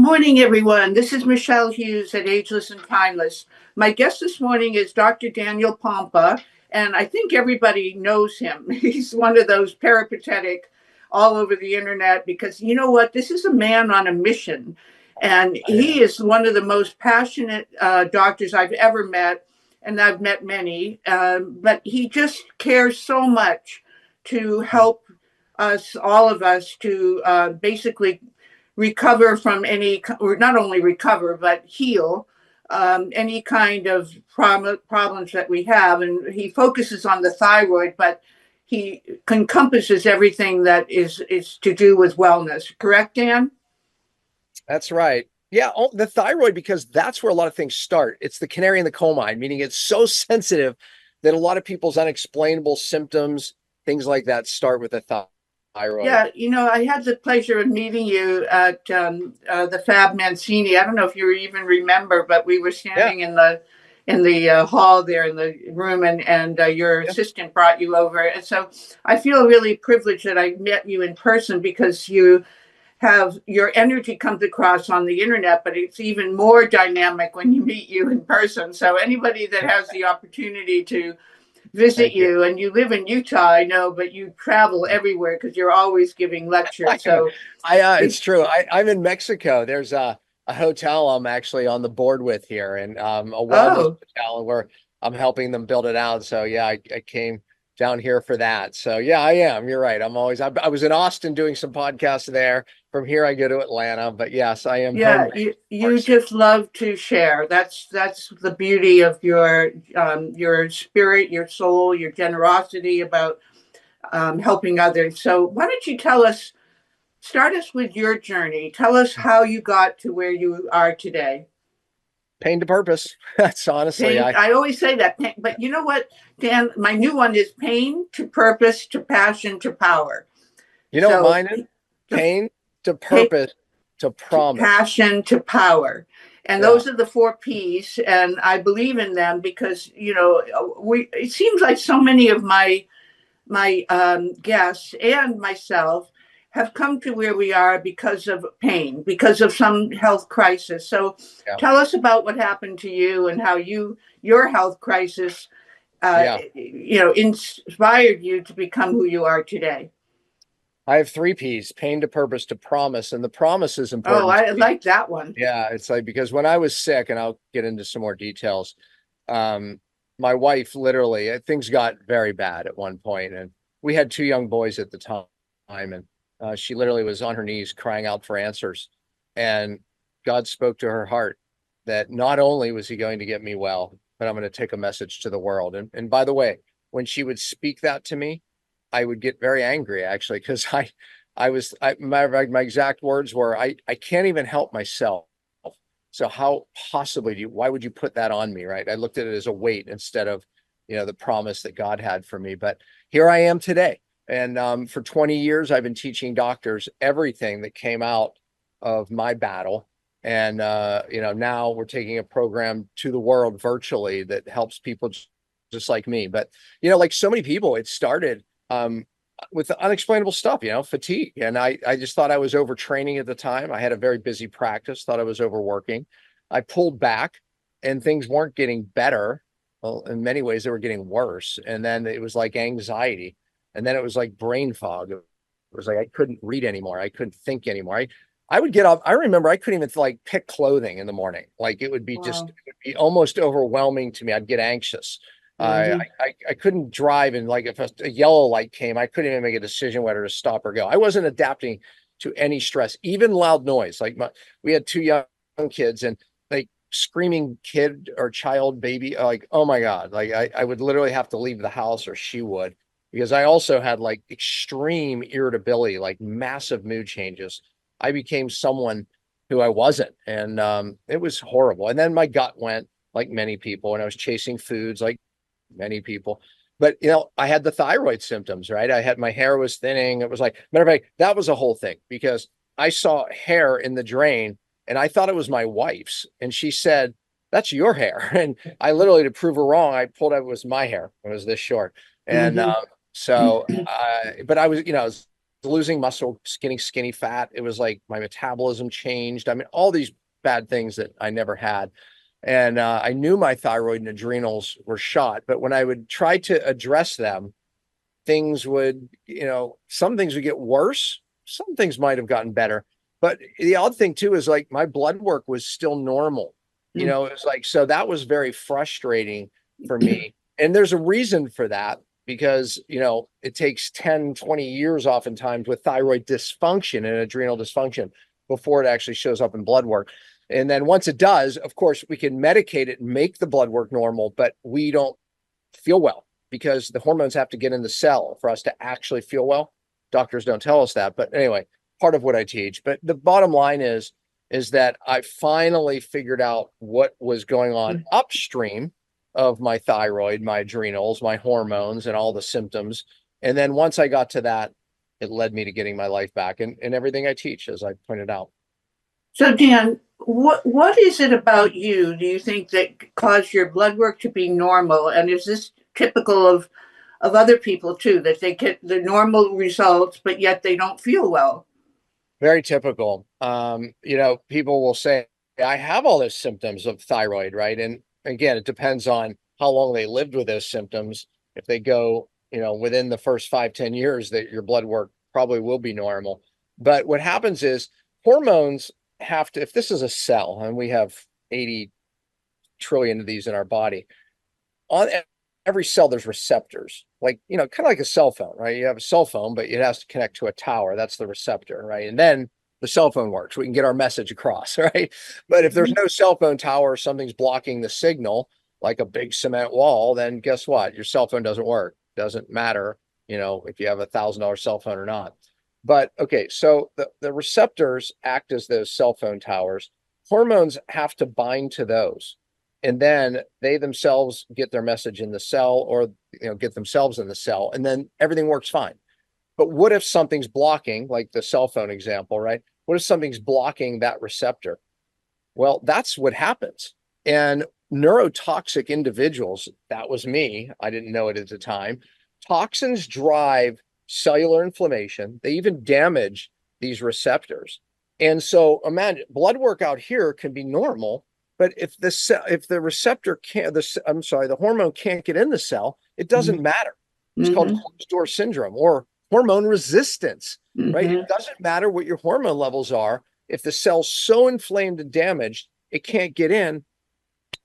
morning, everyone. This is Michele Hughes at Ageless and Timeless. My guest this morning is Dr. Daniel Pompa, and I think everybody knows him. He's one of those peripatetic all over the internet because you know what? This is a man on a mission, and he is one of the most passionate doctors I've ever met, and I've met many, but he just cares so much to help us, all of us, to basically recover from any, or not only recover, but heal any kind of problems that we have. And he focuses on the thyroid, but he encompasses everything that is to do with wellness. Correct, Dan? That's right. Yeah, the thyroid, because that's where a lot of things start. It's the canary in the coal mine, meaning it's so sensitive that a lot of people's unexplainable symptoms, things like that, start with the thyroid. Yeah, I had the pleasure of meeting you at the Fab Mancini. I don't know if you even remember, but we were standing in the hall there in the room, and your assistant brought you over. And so I feel really privileged that I met you in person because you have your energy comes across on the internet, but it's even more dynamic when you meet you in person. So anybody that has the opportunity to visit you, and you live in Utah, I know, but you travel everywhere because you're always giving lectures. So it's true. I'm in Mexico. There's a hotel I'm actually on the board with here, and a wellness hotel where I'm helping them build it out. So yeah, I came down here for that. So yeah, I am. You're right. I was in Austin doing some podcasts there. From here, I go to Atlanta, but yes, I am. Yeah, you just love to share. That's the beauty of your spirit, your soul, your generosity about helping others. So why don't you start us with your journey. Tell us how you got to where you are today. Pain to purpose. That's honestly, pain, I always say that, but you know what, Dan, my new one is pain to purpose to passion to power. You know what mine is? Pain to purpose to promise. Passion to power. And those are the 4 P's. And I believe in them because, it seems like so many of my guests and myself have come to where we are because of pain, because of some health crisis. So tell us about what happened to you and how your health crisis, inspired you to become who you are today. I have 3 P's: pain to purpose to promise. And the promise is important. Oh, I like that one. Yeah. It's like, because when I was sick, and I'll get into some more details, my wife, literally, things got very bad at one point, and we had 2 young boys at the time, and she literally was on her knees crying out for answers. And God spoke to her heart that not only was he going to get me well, but I'm going to take a message to the world. And by the way, when she would speak that to me, I would get very angry, actually, because my exact words were, I can't even help myself. So how possibly why would you put that on me? Right. I looked at it as a weight instead of, the promise that God had for me. But here I am today. And for 20 years, I've been teaching doctors everything that came out of my battle. And, now we're taking a program to the world virtually that helps people just like me. But, like so many people, it started with the unexplainable stuff, fatigue. And I just thought I was overtraining at the time. I had a very busy practice, thought I was overworking. I pulled back and things weren't getting better. Well, in many ways, they were getting worse. And then it was like anxiety. And then it was like brain fog. It was like I couldn't read anymore. I couldn't think anymore. I would get up. I remember I couldn't even pick clothing in the morning. It would be it would be almost overwhelming to me. I'd get anxious. I couldn't drive, and if a yellow light came, I couldn't even make a decision whether to stop or go. I wasn't adapting to any stress, even loud noise. We had 2 young kids, and screaming kid or child, baby, oh my God, I would literally have to leave the house, or she would, because I also had extreme irritability, massive mood changes. I became someone who I wasn't, and it was horrible. And then my gut went, like many people, and I was chasing foods like many people. But I had the thyroid symptoms, right? My hair was thinning. It was matter of fact, that was a whole thing, because I saw hair in the drain and I thought it was my wife's, and she said, "That's your hair." And I literally, to prove her wrong, I pulled out, it was my hair. It was this short. And but I was, losing muscle, skinny fat. It was like my metabolism changed. I mean, all these bad things that I never had. And I knew my thyroid and adrenals were shot, but when I would try to address them, things would, some things would get worse. Some things might have gotten better. But the odd thing too is like my blood work was still normal. It was like, so that was very frustrating for me. And there's a reason for that because, it takes 10, 20 years oftentimes with thyroid dysfunction and adrenal dysfunction before it actually shows up in blood work. And then once it does, of course, we can medicate it and make the blood work normal, but we don't feel well because the hormones have to get in the cell for us to actually feel well. Doctors don't tell us that. But anyway, part of what I teach. But the bottom line is that I finally figured out what was going on upstream of my thyroid, my adrenals, my hormones, and all the symptoms. And then once I got to that, it led me to getting my life back and everything I teach, as I pointed out. So Dan, what is it about you, do you think, that caused your blood work to be normal? And is this typical of other people too, that they get the normal results, but yet they don't feel well? Very typical. People will say, I have all those symptoms of thyroid, right? And again, it depends on how long they lived with those symptoms. If they go, within the first 5-10 years, that your blood work probably will be normal. But what happens is hormones have to, if this is a cell, and we have 80 trillion of these in our body, on every cell, there's receptors, like, kind of like a cell phone, right? You have a cell phone, but it has to connect to a tower. That's the receptor, right? And then the cell phone works. We can get our message across, right? But if there's no cell phone tower, something's blocking the signal, like a big cement wall, then guess what? Your cell phone doesn't work. Doesn't matter, if you have $1,000 cell phone or not. But okay, so the receptors act as those cell phone towers. Hormones have to bind to those. And then they themselves get their message in the cell, or get themselves in the cell, and then everything works fine. But what if something's blocking, like the cell phone example, right? What if something's blocking that receptor? Well, that's what happens. And neurotoxic individuals, that was me, I didn't know it at the time, toxins drive cellular inflammation. They even damage these receptors. And so imagine blood work out here can be normal, but if the receptor can't, the hormone can't get in the cell, it doesn't matter. It's called closed door syndrome or hormone resistance, right? It doesn't matter what your hormone levels are. If the cell's so inflamed and damaged, it can't get in,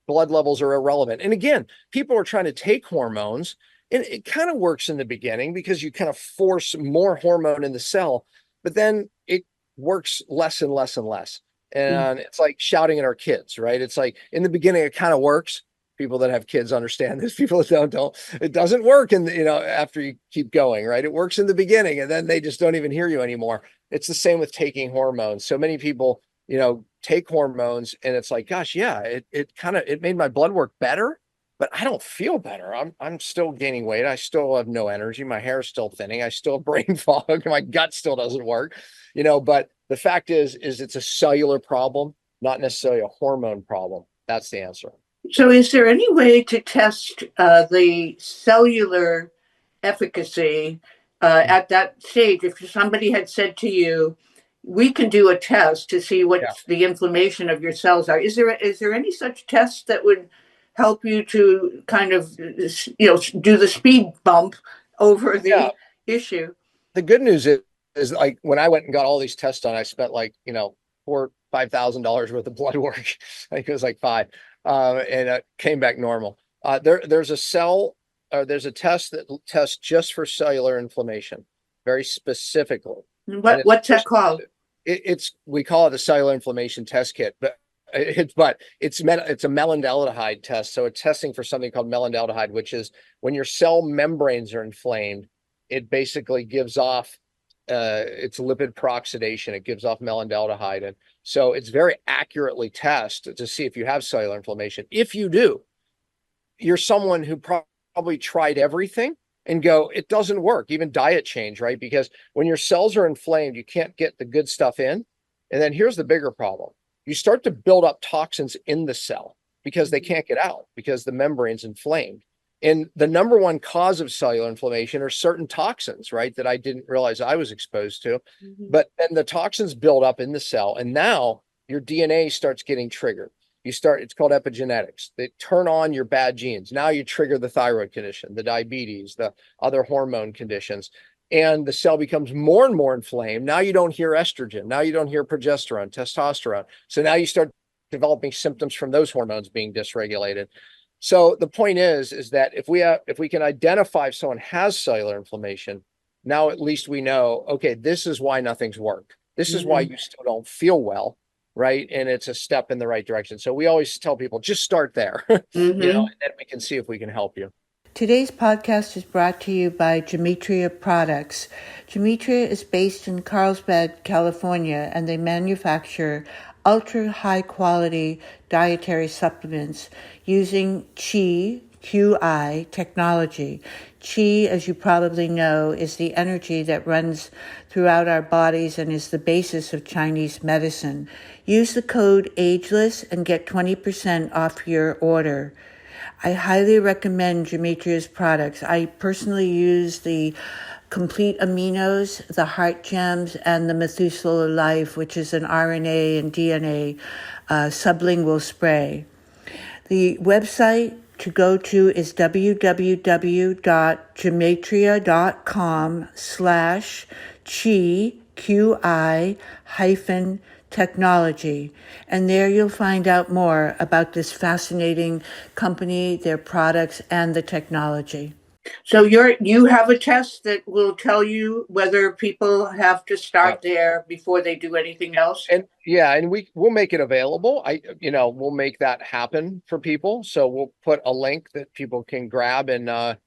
blood levels are irrelevant. And again, people are trying to take hormones, and it kind of works in the beginning because you kind of force more hormone in the cell, but then it works less and less and less. And it's like shouting at our kids, right? It's like in the beginning, it kind of works. People that have kids understand this. People that don't. It doesn't work. And, after you keep going, right? It works in the beginning, and then they just don't even hear you anymore. It's the same with taking hormones. So many people, take hormones, and it's like, gosh, yeah, it made my blood work better, but I don't feel better. I'm still gaining weight. I still have no energy. My hair is still thinning. I still have brain fog. My gut still doesn't work, but the fact is it's a cellular problem, not necessarily a hormone problem. That's the answer. So is there any way to test the cellular efficacy at that stage? If somebody had said to you, we can do a test to see what the inflammation of your cells are. Is there any such test that would help you to kind of, do the speed bump over the issue? The good news is like when I went and got all these tests done, I spent like, $4,000-$5,000 worth of blood work. I think it was like $5,000, and it came back normal. There's a test that tests just for cellular inflammation, very specifically. What's that called? We call it a cellular inflammation test kit, but it's a melanaldehyde test. So it's testing for something called melanaldehyde, which is when your cell membranes are inflamed, it basically gives off it's lipid peroxidation. It gives off melanaldehyde. And so it's very accurately tested to see if you have cellular inflammation. If you do, you're someone who probably tried everything and go, it doesn't work, even diet change, right? Because when your cells are inflamed, you can't get the good stuff in. And then here's the bigger problem. You start to build up toxins in the cell because they can't get out because the membrane's inflamed. And the number one cause of cellular inflammation are certain toxins, right? That I didn't realize I was exposed to. But then the toxins build up in the cell, and now your DNA starts getting triggered. It's called epigenetics. They turn on your bad genes. Now you trigger the thyroid condition, the diabetes, the other hormone conditions, and the cell becomes more and more inflamed. Now you don't hear estrogen. Now you don't hear progesterone, testosterone. So now you start developing symptoms from those hormones being dysregulated. So the point is that if we can identify if someone has cellular inflammation, now at least we know, okay, this is why nothing's worked. This is why you still don't feel well, right? And it's a step in the right direction. So we always tell people, just start there, and then we can see if we can help you. Today's podcast is brought to you by Gematria Products. Gematria is based in Carlsbad, California, and they manufacture ultra high quality dietary supplements using QI technology. Qi, as you probably know, is the energy that runs throughout our bodies and is the basis of Chinese medicine. Use the code AGELESS and get 20% off your order. I highly recommend Gemetria's products. I personally use the Complete Aminos, the Heart Gems, and the Methuselah Life, which is an RNA and DNA sublingual spray. The website to go to is www.gematria.com/QI-technology. And there you'll find out more about this fascinating company, their products, and the technology. So you have a test that will tell you whether people have to start there before they do anything else. And we'll make it available. We'll make that happen for people. So we'll put a link that people can grab, and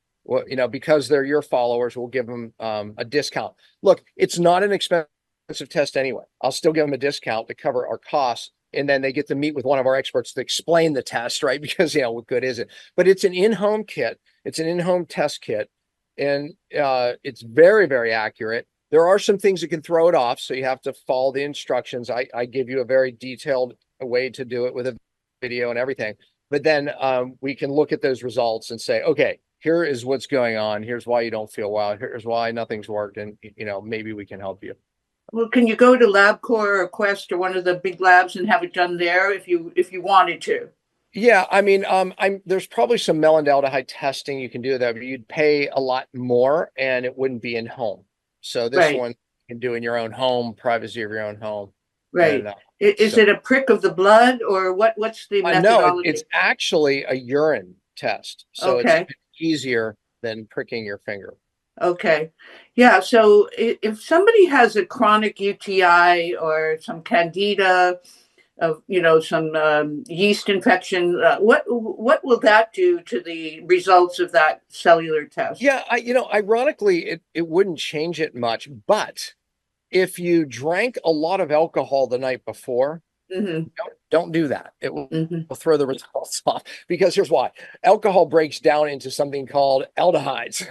because they're your followers, we'll give them a discount. Look, it's not an expensive test anyway. I'll still give them a discount to cover our costs. And then they get to meet with one of our experts to explain the test, right? Because, what good is it? But it's an in-home kit. It's an in-home test kit. And it's very, very accurate. There are some things that can throw it off. So you have to follow the instructions. I give you a very detailed way to do it with a video and everything. But then we can look at those results and say, okay, here is what's going on. Here's why you don't feel well. Here's why nothing's worked. And, maybe we can help you. Well, can you go to LabCorp or Quest or one of the big labs and have it done there if you wanted to? Yeah, there's probably some melaldehyde testing you can do that, but you'd pay a lot more and it wouldn't be in home. So this one you can do in your own home, privacy of your own home. Right. And, is it a prick of the blood or what's the methodology? No, it's actually a urine test. So it's easier than pricking your finger. Okay. Yeah. So if somebody has a chronic UTI or some candida, some yeast infection, what will that do to the results of that cellular test? Yeah. Ironically, it wouldn't change it much. But if you drank a lot of alcohol the night before, don't do that. It will throw the results off, because here's why. Alcohol breaks down into something called aldehydes,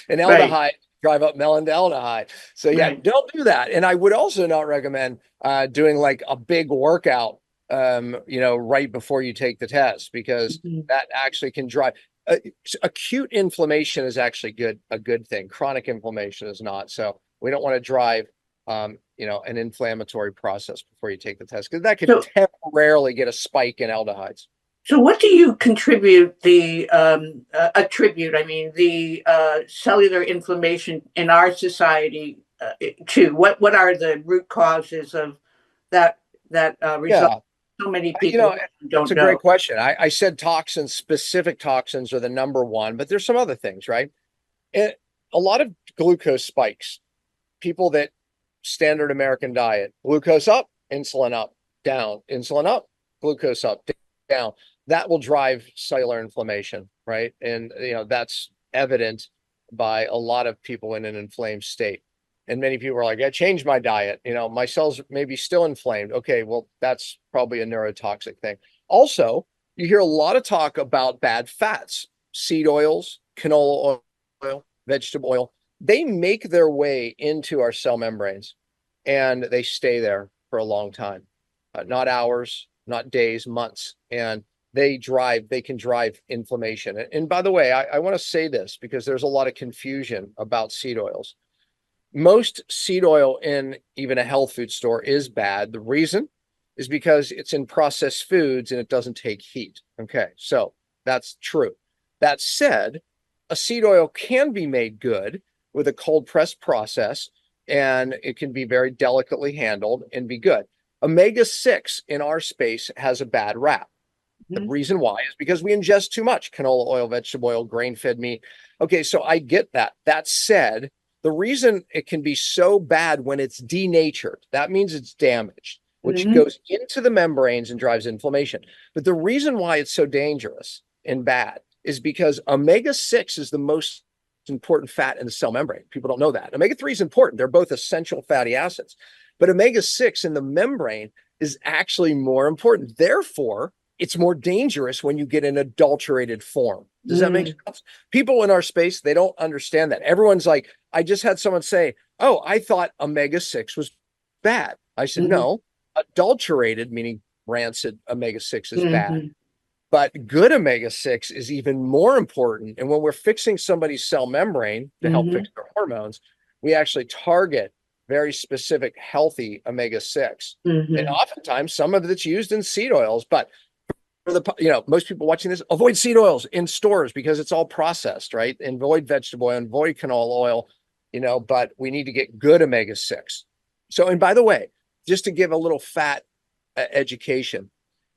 and aldehydes drive up melaldehyde. So don't do that. And I would also not recommend doing like a big workout, right before you take the test, because that actually can drive. Acute inflammation is actually a good thing. Chronic inflammation is not. So we don't want to drive an inflammatory process before you take the test, because that could temporarily get a spike in aldehydes. So what do you attribute the cellular inflammation in our society to? What are the root causes of that result? So many people don't know. It's a great question. I said toxins, specific toxins are the number one, but there's some other things, right? A lot of glucose spikes. People that standard American diet, glucose up, insulin up, down, insulin up, glucose up, down. That will drive cellular inflammation, right? And that's evident by a lot of people in an inflamed state. And many people are like, I changed my diet. My cells may be still inflamed. Okay, well, that's probably a neurotoxic thing. Also, you hear a lot of talk about bad fats, seed oils, canola oil, vegetable oil. They make their way into our cell membranes and they stay there for a long time, not hours, not days, months. And they can drive inflammation. And by the way, I want to say this because there's a lot of confusion about seed oils. Most seed oil in even a health food store is bad. The reason is because it's in processed foods and it doesn't take heat. Okay, so that's true. That said, a seed oil can be made good with a cold press process, and it can be very delicately handled and be good. Omega-6 in our space has a bad rap. The reason why is because we ingest too much canola oil, vegetable oil, grain-fed meat. Okay, so I get that. That said, the reason it can be so bad when it's denatured, that means it's damaged, which goes into the membranes and drives inflammation. But the reason why it's so dangerous and bad is because omega-6 is the most important fat in the cell membrane. People don't know that. Omega-3 is important. They're both essential fatty acids. But omega-6 in the membrane is actually more important. Therefore, it's more dangerous when you get an adulterated form. Does that make sense? People in our space, they don't understand that. Everyone's like, I just had someone say, oh, I thought omega-6 was bad. I said, no, adulterated, meaning rancid omega-6 is bad. But good omega-6 is even more important. And when we're fixing somebody's cell membrane to help fix their hormones, we actually target very specific healthy omega-6. And oftentimes some of it's used in seed oils, but for the, most people watching this, avoid seed oils in stores because it's all processed, right? And avoid vegetable oil, and avoid canola oil, but we need to get good omega-6. So, and by the way, just to give a little fat education,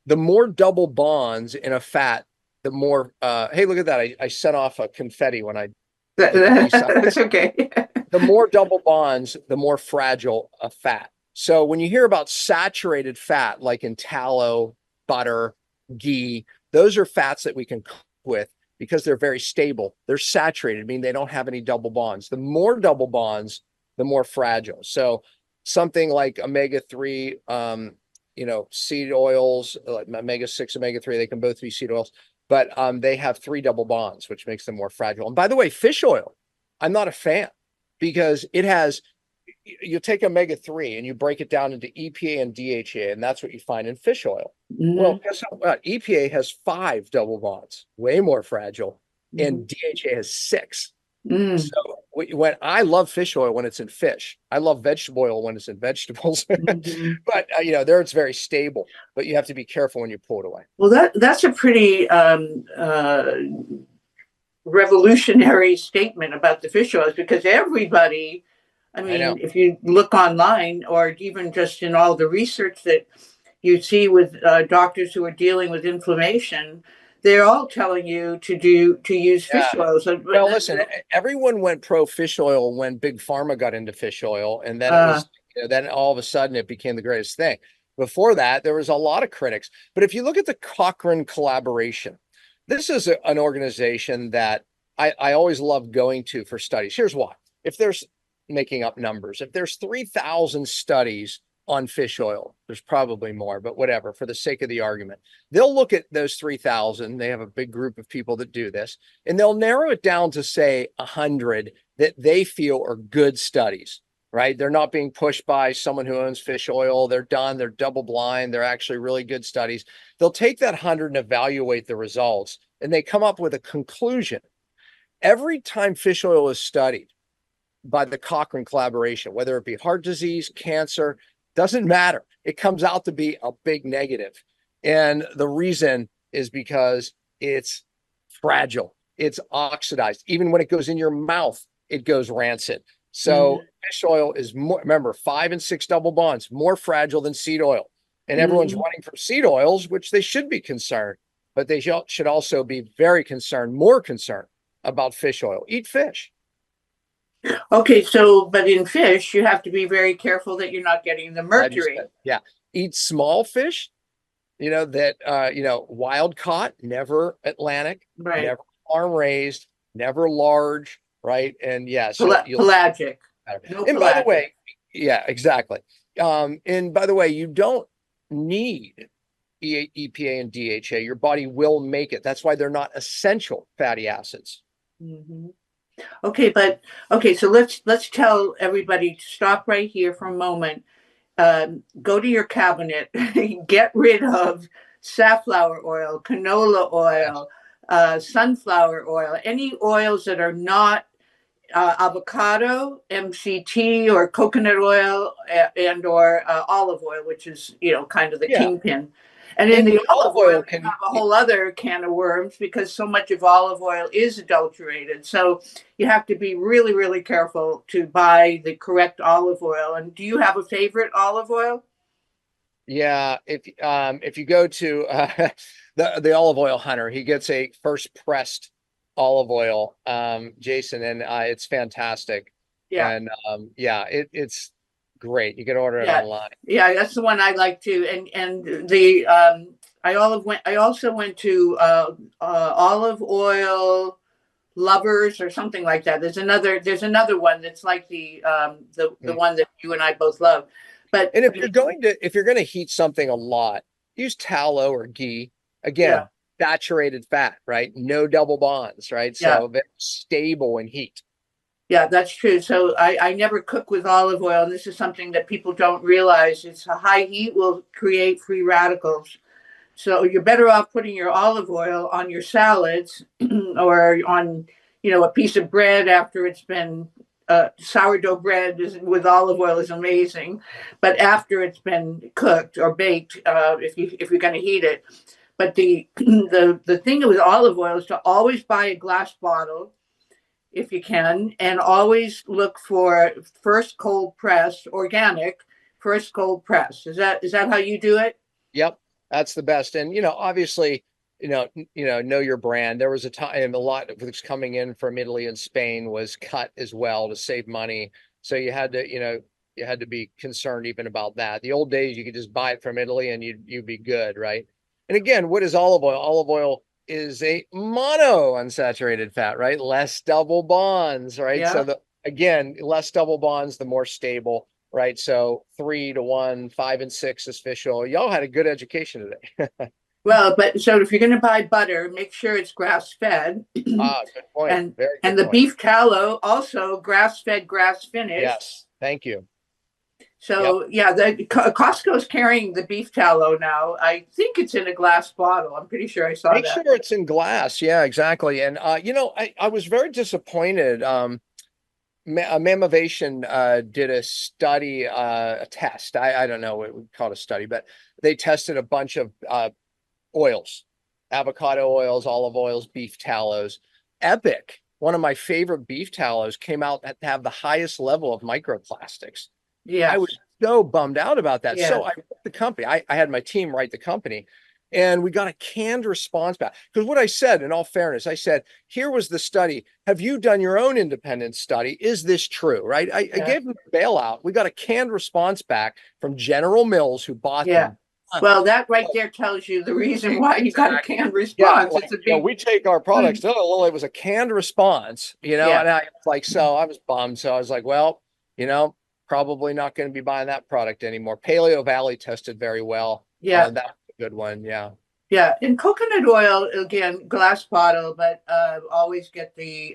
the more double bonds in a fat, the more, hey, look at that. I set off a confetti when I, that's okay. the more double bonds, the more fragile a fat. So when you hear about saturated fat, like in tallow, butter, ghee, those are fats that we can cook with because they're very stable. They're saturated, meaning they don't have any double bonds. The more double bonds, the more fragile. So something like omega-3, seed oils, like omega-6, omega-3, they can both be seed oils, but they have 3 double bonds, which makes them more fragile. And by the way, fish oil, I'm not a fan because it has, you take omega-3 and you break it down into EPA and DHA, and that's what you find in fish oil. Well, guess what? EPA has 5 double bonds, way more fragile, and DHA has 6. So when I love fish oil when it's in fish, I love vegetable oil when it's in vegetables, but there it's very stable, but you have to be careful when you pull it away. Well, that's a pretty revolutionary statement about the fish oils, because everybody, I mean, if you look online or even just in all the research that you see with doctors who are dealing with inflammation, they're all telling you to use fish oils. Well, listen, everyone went pro fish oil when Big Pharma got into fish oil, and then it was, then all of a sudden it became the greatest thing. Before that, there was a lot of critics. But if you look at the Cochrane collaboration, this is an organization that I always love going to for studies. Here's why. If there's, making up numbers, if there's 3,000 studies on fish oil, there's probably more, but whatever, for the sake of the argument, they'll look at those 3,000. They have a big group of people that do this, and they'll narrow it down to say 100 that they feel are good studies, right? They're not being pushed by someone who owns fish oil. They're done. They're double blind. They're actually really good studies. They'll take that 100 and evaluate the results, and they come up with a conclusion. Every time fish oil is studied by the Cochrane collaboration, whether it be heart disease, cancer, doesn't matter. It comes out to be a big negative. And the reason is because it's fragile. It's oxidized. Even when it goes in your mouth, it goes rancid. So fish oil is more, remember, 5 and 6 double bonds, more fragile than seed oil. And everyone's running from seed oils, which they should be concerned, but they should also be very concerned, more concerned about fish oil. Eat fish. Okay, so, but in fish, you have to be very careful that you're not getting the mercury. Yeah. Eat small fish, wild caught, never Atlantic, right? Never farm raised, never large, right? And so pelagic. And by the way, yeah, exactly. And by the way, you don't need EPA and DHA. Your body will make it. That's why they're not essential fatty acids. Okay, so let's tell everybody to stop right here for a moment. Go to your cabinet, get rid of safflower oil, canola oil, sunflower oil, any oils that are not avocado, MCT, or coconut oil, and or olive oil, which is, kind of the Yeah. kingpin. And in And the olive olive oil, oil you can, have a whole other can of worms because so much of olive oil is adulterated. So you have to be really, really careful to buy the correct olive oil. And do you have a favorite olive oil? yeah, if you go to the olive oil hunter, he gets a first pressed olive oil, Jason, and it's fantastic. Yeah. And yeah, it's great. You can order it Yeah, online. yeah, that's the one I like too. And the I also went to olive oil lovers or something like that. There's another one that's like the Mm. one that you and I both love. But And if you're going to heat something a lot, use tallow or ghee. yeah, Again, saturated fat, right? No double bonds, right? yeah, So very stable in heat. yeah, that's true. So I never cook with olive oil, and this is something that people don't realize. It's a high heat will create free radicals. So you're better off putting your olive oil on your salads or on, a piece of bread after it's been sourdough bread with olive oil is amazing, but after it's been cooked or baked, if you're going to heat it. But the the thing with olive oil is to always buy a glass bottle if you can, and always look for first cold press, organic, first cold press. Is that how you do it? Yep, that's the best. And obviously, know your brand. There was a time a lot of what's coming in from Italy and Spain was cut as well to save money. So you had to be concerned even about that. The old days, you could just buy it from Italy and you'd be good, right? And again, what is olive oil? Olive oil is a mono unsaturated fat, right? Less double bonds, right? So Yeah. again, less double bonds, the more stable. Right. So 3 to 1, 5 and 6 is fish oil. Y'all had a good education today. Well, but so if you're going to buy butter, make sure it's grass fed, Good point. and Very and good the point. beef tallow also grass fed, grass finished. Yes. Thank you. Yep. So yeah, the Costco's carrying the beef tallow now. I think it's in a glass bottle. I'm pretty sure I saw Make that. sure it's in glass. Yeah, exactly. And I was very disappointed. Mammovation did a study, a test. I don't know what we call it a study, but they tested a bunch of oils, avocado oils, olive oils, beef tallows. Epic, one of my favorite beef tallows, came out to have the highest level of microplastics. I Yes. was so bummed out about that. Yeah. So I wrote the company. I had my team write the company, and we got a canned response back. Because what I said, in all fairness, I said, here was the study. Have you done your own independent study? Is this true? Right? I Yeah. gave them a bailout. We got a canned response back from General Mills, who bought Yeah. them. Well, that right there tells you the reason why you got a Exactly. canned Yeah, response. like, It's a big. we take our products. No, well, it was a canned response, Yeah. and I was like, so I was bummed. So I was like, well, probably not going to be buying that product anymore. Paleo Valley tested very well. Yeah. That's a good one. Yeah. Yeah, and coconut oil again, glass bottle, but always get the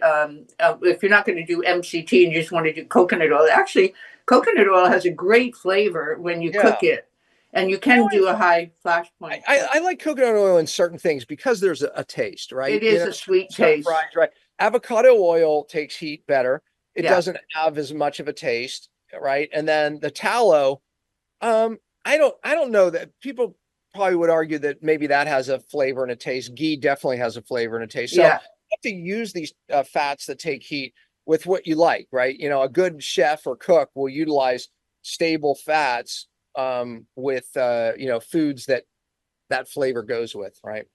if you're not going to do MCT and you just want to do coconut oil. Actually, coconut oil has a great flavor when you Yeah. cook it, and you You know, can do a high flash point. I like coconut oil in certain things because there's a taste, right? It is a sweet Certain taste. fries, right? Avocado oil takes heat better. It Yeah. doesn't have as much of a taste, right? And then the tallow, I don't know that people probably would argue that maybe that has a flavor and a taste. Ghee definitely has a flavor and a taste. So you Yeah, have to use these fats that take heat with what you like, right? A good chef or cook will utilize stable fats with foods that flavor goes with, right?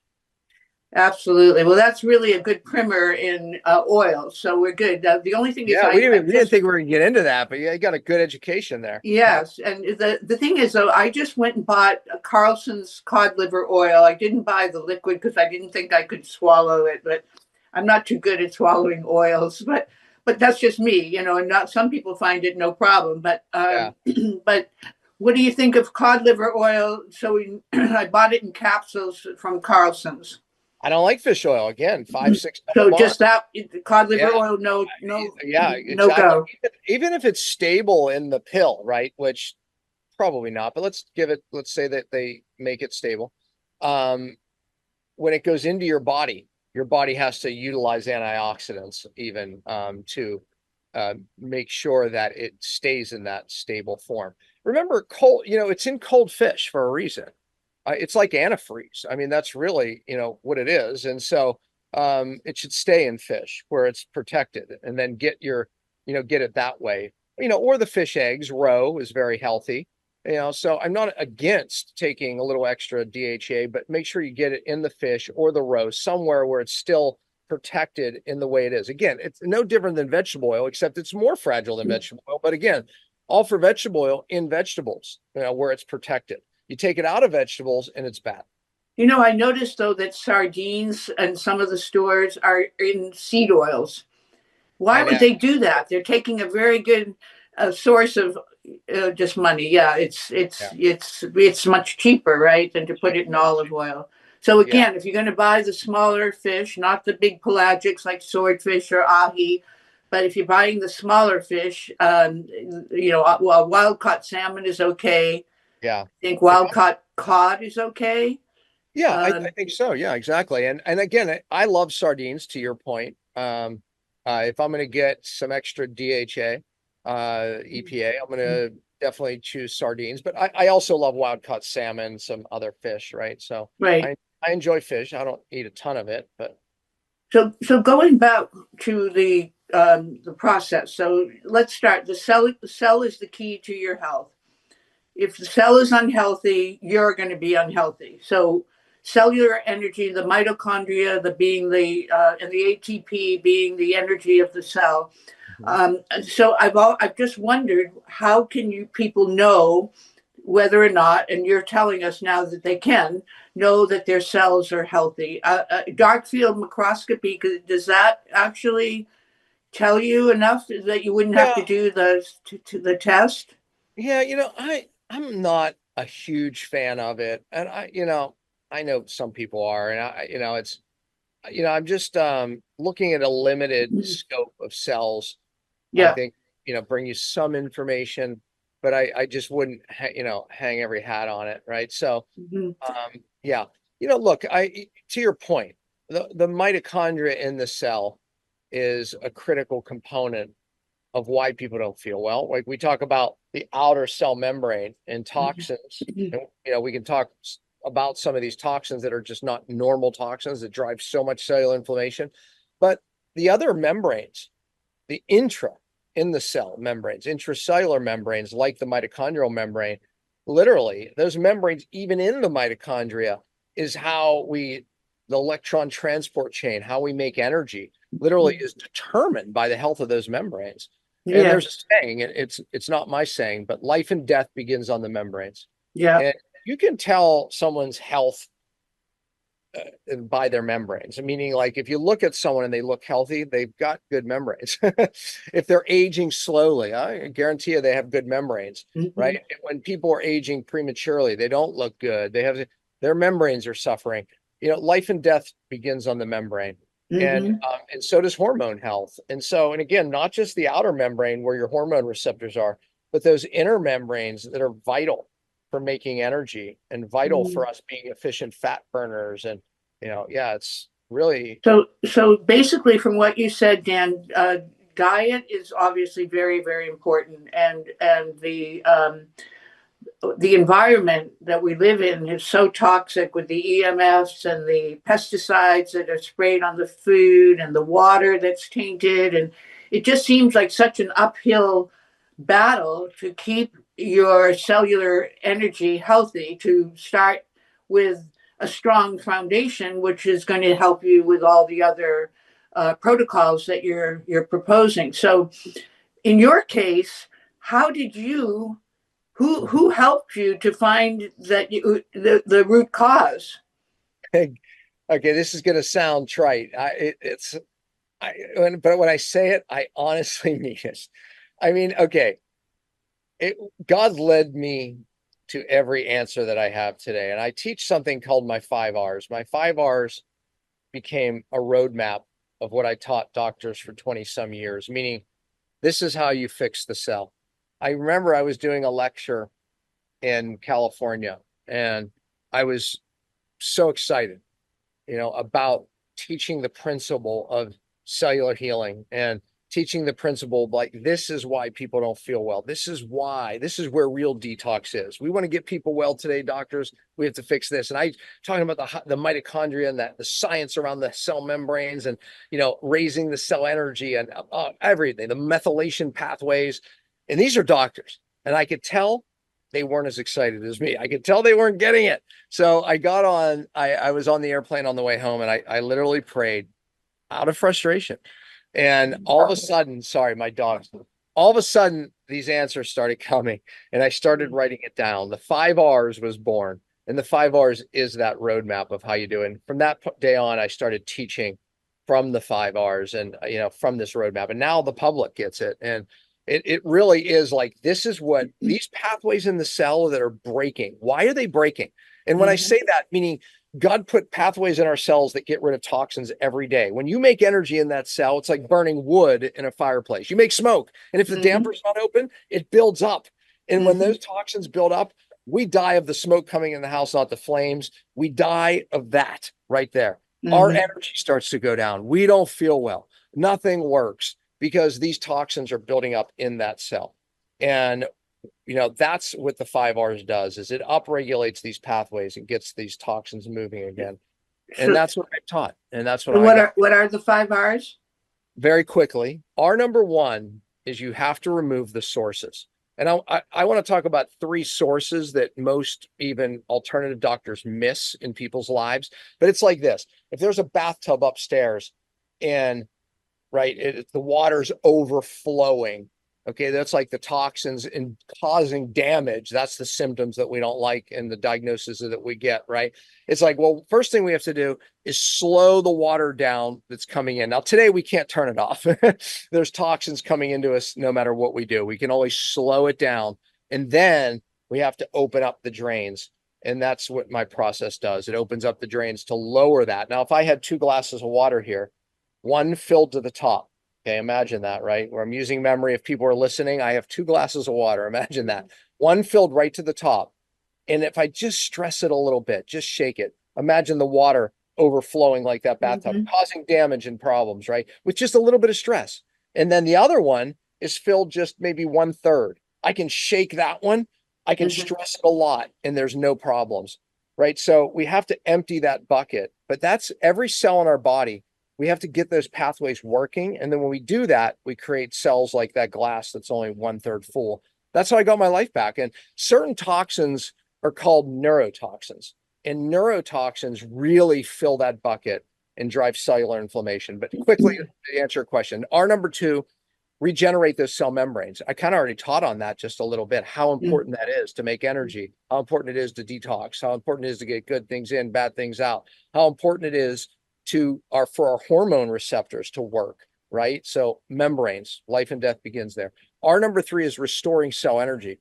absolutely. Well, that's really a good primer in oil, so we're good. The only thing is, Yeah, we didn't just think we were gonna get into that, but yeah, you got a good education there. yes, and the thing is though, I just went and bought a Carlson's cod liver oil. I didn't buy the liquid because I didn't think I could swallow it, but I'm not too good at swallowing oils. But that's just me, and not some people find it no problem. But Yeah. but what do you think of cod liver oil? So I bought it in capsules from Carlson's. I don't like fish oil. Again, 5, 6 So double just bonds. that cod liver Yeah. oil, no, Yeah, no exactly. go. Even if it's stable in the pill, right? Which probably not, but let's say that they make it stable. when it goes into your body has to utilize antioxidants even to make sure that it stays in that stable form. Remember, cold, it's in cold fish for a reason. It's like antifreeze. I mean, that's really, what it is. And so it should stay in fish where it's protected and then get it that way. Or the fish eggs, roe is very healthy. So I'm not against taking a little extra DHA, but make sure you get it in the fish or the roe somewhere where it's still protected in the way it is. Again, it's no different than vegetable oil, except it's more fragile than vegetable oil. But again, all for vegetable oil in vegetables, where it's protected. You take it out of vegetables and it's bad. I noticed though that sardines and some of the stores are in seed oils. Why I would know. they do that? They're taking a very good source of just money. Yeah, Yeah. it's much cheaper, right, than to put it in olive oil. So Yeah. again, if you're going to buy the smaller fish, not the big pelagics like swordfish or ahi, but if you're buying the smaller fish, well, wild caught salmon is okay. Yeah. I think wild caught cod is okay. Yeah, I think so. Yeah, exactly. And again, I love sardines to your point. If I'm going to get some extra DHA, EPA, I'm going to definitely choose sardines. But I also love wild caught salmon, some other fish, right? So Right. I enjoy fish. I don't eat a ton of it, but So going back to the process. So let's start. The cell is the key to your health. If the cell is unhealthy, you're going to be unhealthy. So cellular energy, the mitochondria, and the ATP being the energy of the cell. So I've just wondered, how can you people know whether or not, and you're telling us now that they can know that their cells are healthy? Dark field microscopy, does that actually tell you enough that you wouldn't have to yeah, do the test? yeah. I'm not a huge fan of it, and I know some people are, and I'm just looking at a limited scope of cells. I Yeah. think, bring you some information, but I just wouldn't, hang every hat on it. Right. So, Mhm. yeah, look, to your point, the mitochondria in the cell is a critical component of why people don't feel well. Like we talk about the outer cell membrane and toxins, Mhm. and, we can talk about some of these toxins that are just not normal toxins that drive so much cellular inflammation, but the other membranes, the in the cell membranes, intracellular membranes like the mitochondrial membrane, literally those membranes, even in the mitochondria, is how the electron transport chain, how we make energy, literally is determined by the health of those membranes. And Yeah. there's a saying, it's not my saying, but life and death begins on the membranes. Yeah. And you can tell someone's health by their membranes. Meaning, like if you look at someone and they look healthy, they've got good membranes. If they're aging slowly, I guarantee you they have good membranes, right? Mhm. And when people are aging prematurely, they don't look good. Their membranes are suffering. Life and death begins on the membrane. Mhm. And so does hormone health. And again, not just the outer membrane where your hormone receptors are, but those inner membranes that are vital for making energy and vital Mhm. for us being efficient fat burners. And, yeah, it's really, So basically, from what you said, Dan, diet is obviously very, very important, and the environment that we live in is so toxic with the EMFs and the pesticides that are sprayed on the food and the water that's tainted. And it just seems like such an uphill battle to keep your cellular energy healthy, to start with a strong foundation, which is going to help you with all the other protocols that you're proposing. So in your case, how did you who helped you to find the root cause? okay, this is going to sound trite. But when I say it, I honestly mean it. I mean, okay, God led me to every answer that I have today. And I teach something called my 5 R's. My 5 R's became a roadmap of what I taught doctors for 20 some years, meaning this is how you fix the cell. I remember I was doing a lecture in California and I was so excited, about teaching the principle of cellular healing and teaching the principle like this is why people don't feel well. This is where real detox is. We want to get people well today, doctors. We have to fix this. And I talking about the mitochondria and the science around the cell membranes and raising the cell energy and everything, the methylation pathways. And these are doctors, and I could tell they weren't as excited as me. I could tell they weren't getting it. So I got on. I was on the airplane on the way home, and I literally prayed out of frustration. And all of a sudden, sorry, my dogs, all of a sudden, these answers started coming and I started writing it down. The 5 R's was born, and the 5 R's is that roadmap of how you do it. And from that day on, I started teaching from the 5 R's and, from this roadmap. And now the public gets it. And it really is like, this is what these pathways in the cell that are breaking. Why are they breaking? And when I say that, meaning God put pathways in our cells that get rid of toxins every day. When you make energy in that cell, it's like burning wood in a fireplace. You make smoke, and if the damper's not open, it builds up. And when those toxins build up, we die of the smoke coming in the house, not the flames. We die of that right there. Our energy starts to go down. We don't feel well. Nothing works because these toxins are building up in that cell. And that's what the 5 R's does, is it upregulates these pathways and gets these toxins moving again. And that's what I've taught. And that's what what are the 5 R's? Very quickly, R number 1 is you have to remove the sources. And I want to talk about 3 sources that most even alternative doctors miss in people's lives. But it's like this. If there's a bathtub upstairs and the water's overflowing, okay, that's like the toxins and causing damage. That's the symptoms that we don't like and the diagnoses that we get, right? It's like, well, first thing we have to do is slow the water down that's coming in. Now, today we can't turn it off. There's toxins coming into us no matter what we do. We can always slow it down. And then we have to open up the drains. And that's what my process does. It opens up the drains to lower that. Now, if I had 2 glasses of water here, one filled to the top. Okay, imagine that, right? Where I'm using memory. If people are listening, I have 2 glasses of water. Imagine that. One filled right to the top. And if I just stress it a little bit, just shake it, imagine the water overflowing like that bathtub, causing damage and problems, right? With just a little bit of stress. And then the other one is filled just maybe 1/3. I can shake that one. I can stress it a lot and there's no problems, right? So we have to empty that bucket, but that's every cell in our body. We have to get those pathways working. And then when we do that, we create cells like that glass that's only 1/3 full. That's how I got my life back. And certain toxins are called neurotoxins. And neurotoxins really fill that bucket and drive cellular inflammation. But quickly to answer your question, R number 2, regenerate those cell membranes. I kind of already taught on that just a little bit, how important that is to make energy, how important it is to detox, how important it is to get good things in, bad things out, how important it is for our hormone receptors to work, right? So membranes, life and death begins there. R number 3 is restoring cell energy.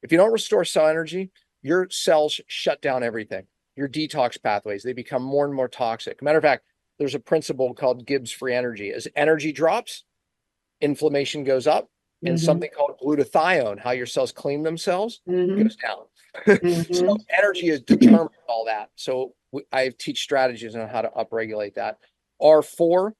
If you don't restore cell energy, your cells shut down everything. Your detox pathways, they become more and more toxic. Matter of fact, there's a principle called Gibbs free energy. As energy drops, inflammation goes up, and something called glutathione, how your cells clean themselves, goes down. So energy is determined all that. So I teach strategies on how to upregulate that. R4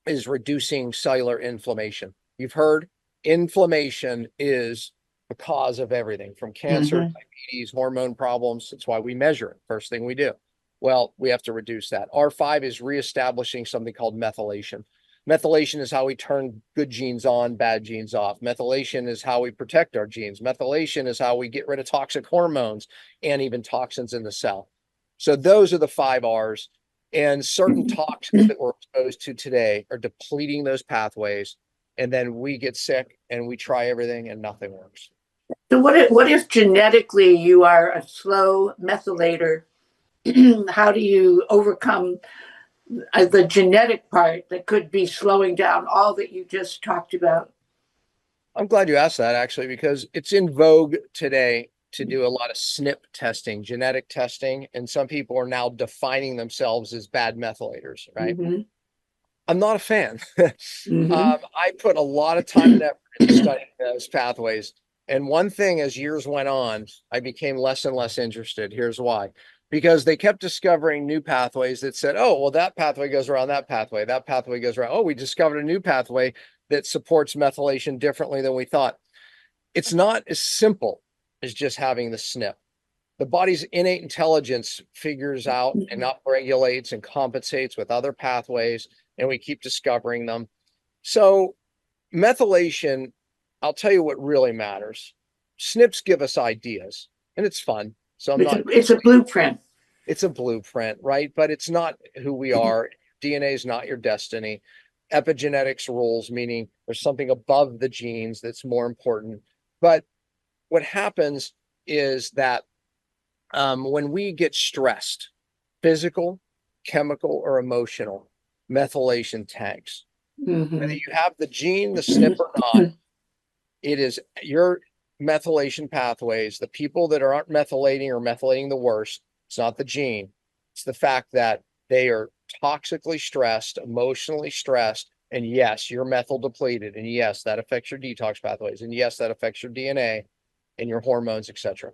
is reducing cellular inflammation. You've heard inflammation is the cause of everything from cancer, diabetes, hormone problems. That's why we measure it. First thing we do. Well, we have to reduce that. R5 is reestablishing something called methylation. Methylation is how we turn good genes on, bad genes off. Methylation is how we protect our genes. Methylation is how we get rid of toxic hormones and even toxins in the cell. So those are the 5 R's. And certain toxins that we're exposed to today are depleting those pathways. And then we get sick and we try everything and nothing works. So what if genetically you are a slow methylator? How do you overcome the genetic part that could be slowing down all that you just talked about? I'm glad you asked that, actually, because it's in vogue today to do a lot of SNP testing, genetic testing, and some people are now defining themselves as bad methylators, right? I'm not a fan. I put a lot of time and effort into studying those pathways. And one thing, as years went on, I became less and less interested. Here's why. because they kept discovering new pathways that said, oh, well, that pathway goes around that pathway. That pathway goes around. Oh, we discovered a new pathway that supports methylation differently than we thought. It's not as simple as just having the SNP. The body's innate intelligence figures out and upregulates and compensates with other pathways, and we keep discovering them. So methylation, I'll tell you what really matters. SNPs give us ideas, and it's fun. So it's a blueprint. It's a blueprint, right? But it's not who we are. DNA is not your destiny. Epigenetics rules, meaning there's something above the genes that's more important. But what happens is that when we get stressed, physical, chemical, or emotional, methylation tanks. Whether you have the gene, the SNP or not, it is your methylation pathways. The people that aren't methylating or methylating the worst, it's not the gene. It's the fact that they are toxically stressed, emotionally stressed. And yes, you're methyl depleted. And yes, that affects your detox pathways. And yes, that affects your DNA and your hormones, etc.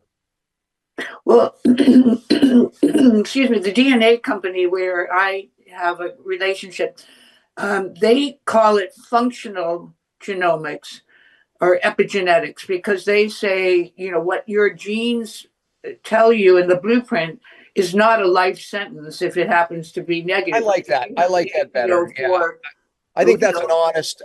Well, excuse me, the DNA company where I have a relationship, they call it functional genomics or epigenetics because they say, you know, what your genes tell you in the blueprint is not a life sentence if it happens to be negative. I like that. I like that better. Yeah. I think that's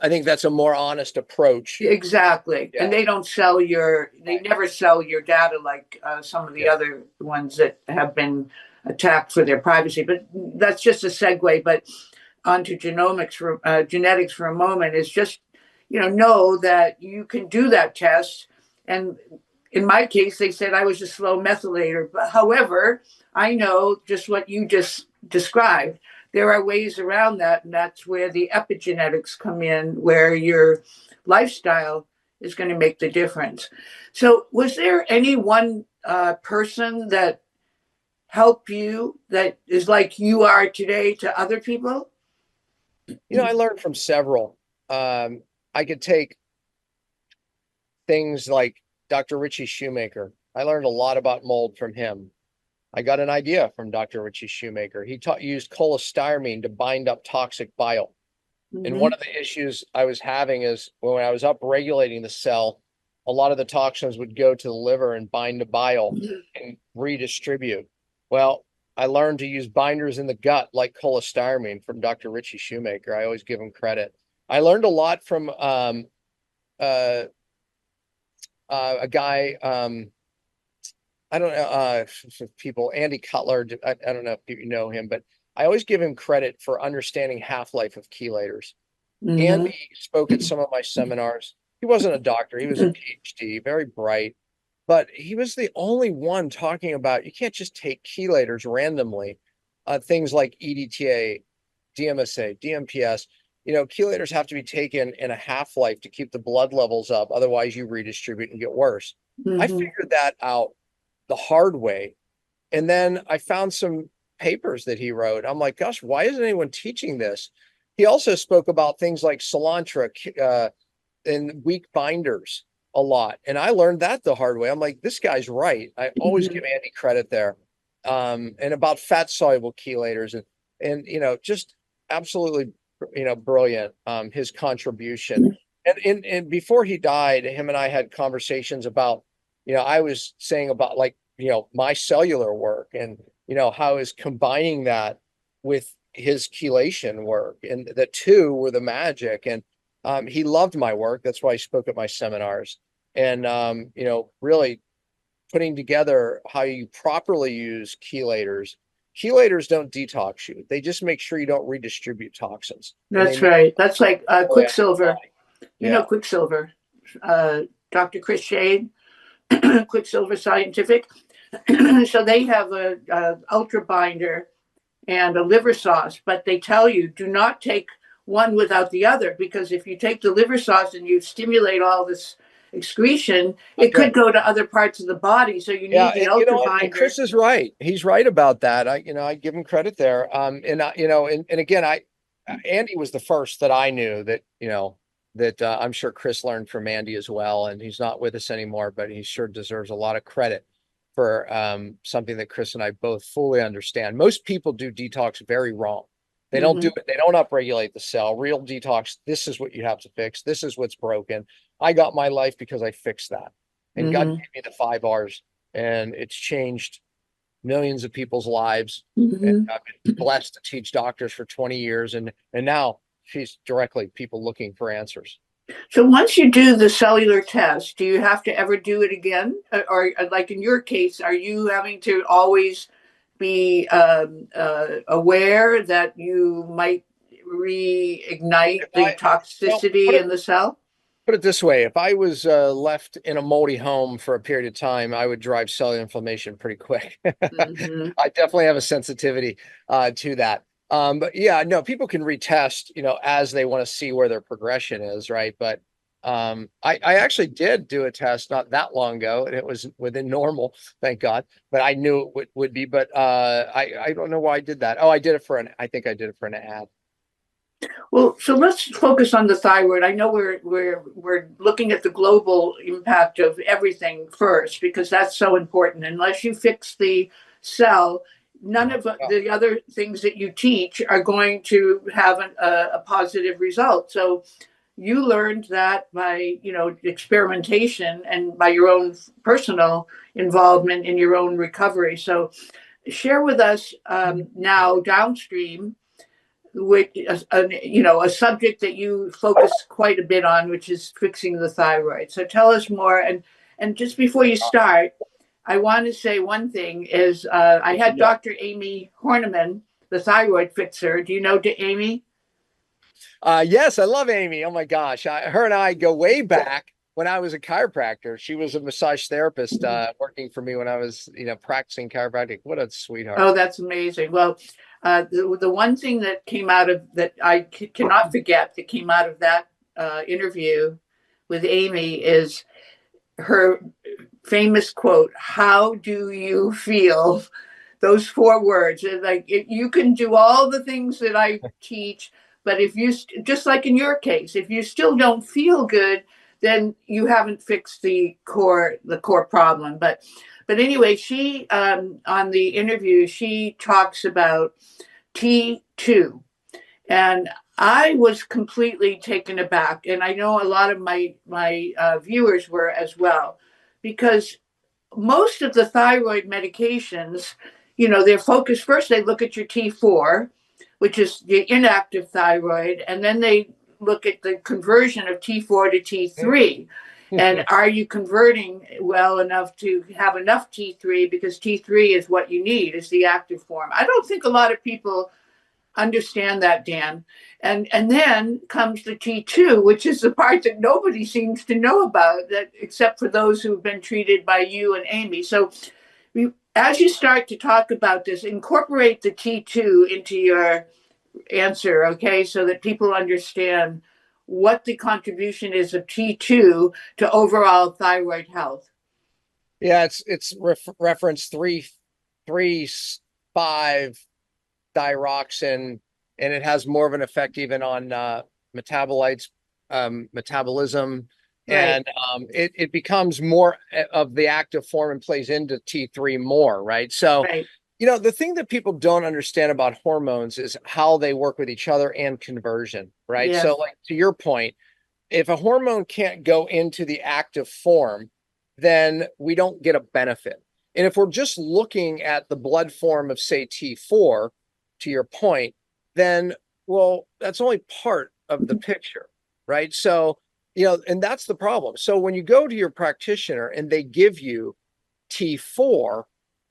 I think that's a more honest approach. Exactly. Yeah. And they don't sell they never sell your data like some of the other ones that have been attacked for their privacy. But that's just a segue. But onto genetics for a moment is just, know that you can do that test. And in my case, they said I was a slow methylator. But however, I know just what you just described. There are ways around that, and that's where the epigenetics come in, where your lifestyle is going to make the difference. So was there any one person that helped you that is like you are today to other people? I learned from several. I could take things like Dr. Richie Shoemaker. I learned a lot about mold from him. I got an idea from Dr. Richie Shoemaker. He used cholestyramine to bind up toxic bile. Mm-hmm. And one of the issues I was having is when I was upregulating the cell, a lot of the toxins would go to the liver and bind to bile and redistribute. Well, I learned to use binders in the gut like cholestyramine from Dr. Richie Shoemaker. I always give him credit. I learned a lot from a guy, I don't know, people, Andy Cutler, I don't know if you know him, but I always give him credit for understanding half-life of chelators. Mm-hmm. Andy spoke at some of my seminars. He wasn't a doctor. He was a PhD, very bright, but he was the only one talking about you can't just take chelators randomly. Things like EDTA, DMSA, DMPS, chelators have to be taken in a half-life to keep the blood levels up. Otherwise, you redistribute and get worse. Mm-hmm. I figured that out the hard way. And then I found some papers that he wrote. I'm like, gosh, why isn't anyone teaching this? He also spoke about things like cilantro and weak binders a lot. And I learned that the hard way. I'm like, this guy's right. I always give Andy credit there. And about fat soluble chelators and just absolutely, brilliant, his contribution. And before he died, him and I had conversations about, I was saying about my cellular work and, how is combining that with his chelation work, and the two were the magic. And he loved my work. That's why he spoke at my seminars. And, really putting together how you properly use chelators. Chelators don't detox you. They just make sure you don't redistribute toxins. That's right. That's like Quicksilver. Quicksilver. Dr. Chris Shade, Quicksilver Scientific. So they have a ultra binder and a liver sauce, but they tell you do not take one without the other, because if you take the liver sauce and you stimulate all this excretion, it could go to other parts of the body. So you need the ultra binder. And Chris is right. He's right about that. I give him credit there. And again, Andy was the first that I knew that, I'm sure Chris learned from Andy as well. And he's not with us anymore, but he sure deserves a lot of credit. something that Chris and I both fully understand. Most people do detox very wrong. They don't do it. They don't upregulate the cell. Real detox, this is what you have to fix. This is what's broken. I got my life because I fixed that. And God gave me the 5 R's, and it's changed millions of people's lives. And I've been blessed to teach doctors for 20 years. And now she's directly people looking for answers. So once you do the cellular test, do you have to ever do it again? Or like in your case, are you having to always be aware that you might reignite the toxicity in the cell? Put it this way, if I was left in a moldy home for a period of time, I would drive cellular inflammation pretty quick. I definitely have a sensitivity to that. But yeah, no, people can retest, as they want to see where their progression is, right? But I actually did do a test not that long ago, and it was within normal, thank God. But I knew it would be. But I don't know why I did that. Oh, I think I did it for an ad. Well, so let's focus on the thyroid. I know we're looking at the global impact of everything first, because that's so important. Unless you fix the cell, none of the other things that you teach are going to have a positive result. So you learned that by, experimentation and by your own personal involvement in your own recovery. So share with us now downstream, which a subject that you focus quite a bit on, which is fixing the thyroid. So tell us more. And just before you start, I want to say one thing is I had Dr. Amy Horniman, the thyroid fixer. Do you know Amy? Yes, I love Amy. Oh my gosh, her and I go way back. When I was a chiropractor, she was a massage therapist working for me when I was, practicing chiropractic. What a sweetheart! Oh, that's amazing. Well, the one thing that came out of that I cannot forget that came out of that interview with Amy is her famous quote, "How do you feel?" Those 4 words. Like, you can do all the things that I teach, but if you, just like in your case, if you still don't feel good, then you haven't fixed the core problem. But anyway, she on the interview, she talks about T2, and I was completely taken aback, and I know a lot of my viewers were as well, because most of the thyroid medications, they're focused. First, they look at your T4, which is the inactive thyroid, and then they look at the conversion of T4 to T3. And are you converting well enough to have enough T3? Because T3 is what you need, is the active form. I don't think a lot of people understand that, Dan. And then comes the T2, which is the part that nobody seems to know about, that except for those who've been treated by you and Amy. So as you start to talk about this, incorporate the T2 into your answer, okay, so that people understand what the contribution is of T2 to overall thyroid health. Yeah, it's reference 5 thyroxine, and it has more of an effect even on metabolites, metabolism, right. And it becomes more of the active form and plays into T3 more, right? So, right. The thing that people don't understand about hormones is how they work with each other and conversion, right? Yes. So, like, to your point, if a hormone can't go into the active form, then we don't get a benefit. And if we're just looking at the blood form of, say, T4, to your point, then, well, that's only part of the picture, right? So, and that's the problem. So when you go to your practitioner and they give you T4,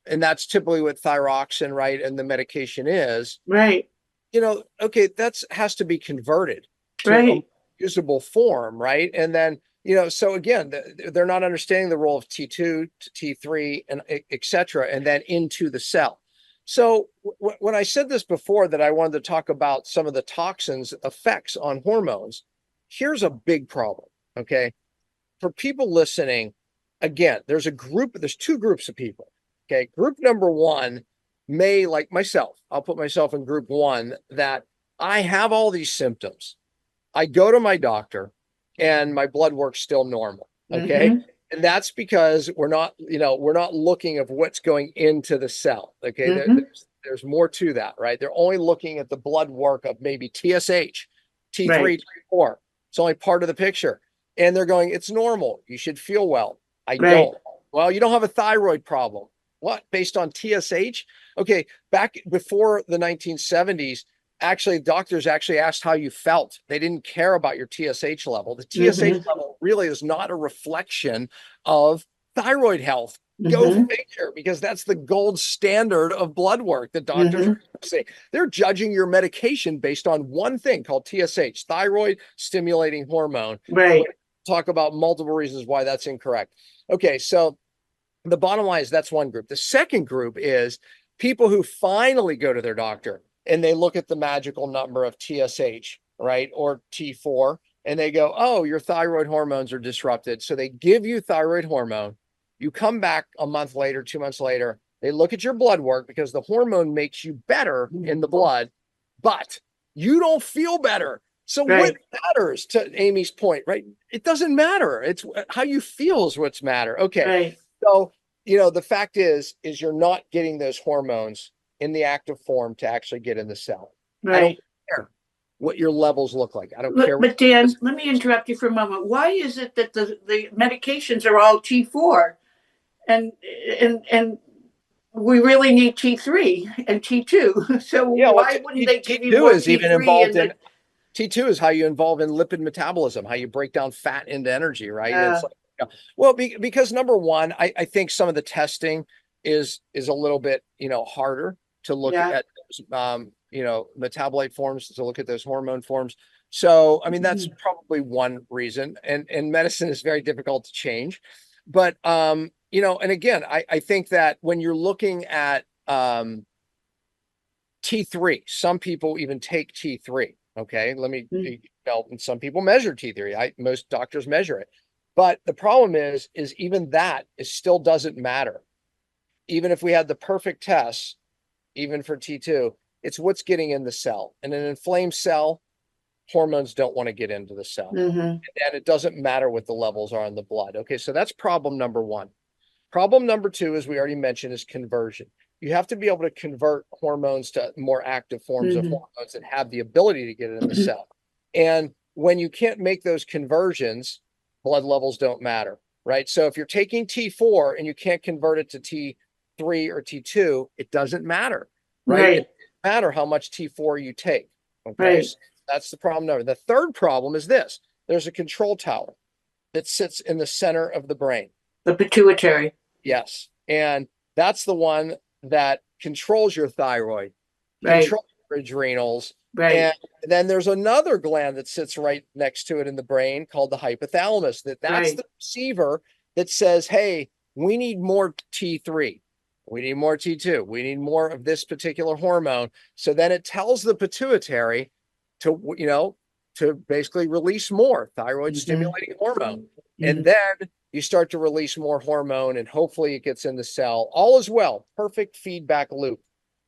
and that's typically what thyroxine, right, and the medication is, right? Okay, that's has to be converted to a usable form, right? And then, so again, they're not understanding the role of T2 to T3 and et cetera, and then into the cell. So when I said this before, that I wanted to talk about some of the toxins effects on hormones, here's a big problem, okay? For people listening, again, there's 2 groups of people, okay? Group number 1 may, like myself, I'll put myself in group 1, that I have all these symptoms. I go to my doctor and my blood work's still normal, okay? And that's because we're not looking at what's going into the cell. Okay. There's more to that, right? They're only looking at the blood work of maybe TSH, T3, Right. T4. It's only part of the picture. And they're going, it's normal. You should feel well. I Right. don't. Well, you don't have a thyroid problem. What? Based on TSH? Okay. Back before the 1970s, actually, doctors actually asked how you felt. They didn't care about your TSH level. The TSH level really is not a reflection of thyroid health. Go figure, because that's the gold standard of blood work that doctors are saying. They're judging your medication based on one thing called TSH, thyroid stimulating hormone. Right. We'll talk about multiple reasons why that's incorrect. Okay, so the bottom line is that's one group. The second group is people who finally go to their doctor and they look at the magical number of TSH, right, or T4, and they go, oh, your thyroid hormones are disrupted. So they give you thyroid hormone. You come back a month later, 2 months later, they look at your blood work because the hormone makes you better in the blood, but you don't feel better. So what matters, to Amy's point, right? It doesn't matter. It's how you feel is what's matter. Okay. Right. So, the fact is you're not getting those hormones in the active form to actually get in the cell. Right. I don't care what your levels look like. I don't care. But Dan, let me interrupt you for a moment. Why is it that the medications are all T4 and we really need T3 and T2? So why wouldn't they give you more T3? T2 is how you involve in lipid metabolism, how you break down fat into energy, right? It's like, well, because number one, I think some of the testing is a little bit, harder to look at, metabolite forms, to look at those hormone forms. So, I mean, that's probably one reason. And medicine is very difficult to change. But, and again, I think that when you're looking at T3, some people even take T3. Okay, let me, and some people measure T3. Most doctors measure it. But the problem is even that still doesn't matter. Even if we had the perfect tests, even for T2, it's what's getting in the cell. And an inflamed cell, hormones don't want to get into the cell. And it doesn't matter what the levels are in the blood. Okay, so that's problem number one. Problem number two, as we already mentioned, is conversion. You have to be able to convert hormones to more active forms of hormones that have the ability to get it in the cell. And when you can't make those conversions, blood levels don't matter, right? So if you're taking T4 and you can't convert it to T3 or T2, it doesn't matter, right? It doesn't matter how much T4 you take. Okay, so that's the problem number. The third problem is this. There's a control tower that sits in the center of the brain. The pituitary. Yes. And that's the one that controls your thyroid, controls your adrenals. And then there's another gland that sits right next to it in the brain called the hypothalamus. That's the receiver that says, hey, we need more T3. We need more T2. We need more of this particular hormone. So then it tells the pituitary to basically release more thyroid stimulating hormone. And then you start to release more hormone and hopefully it gets in the cell. All is well. Perfect feedback loop.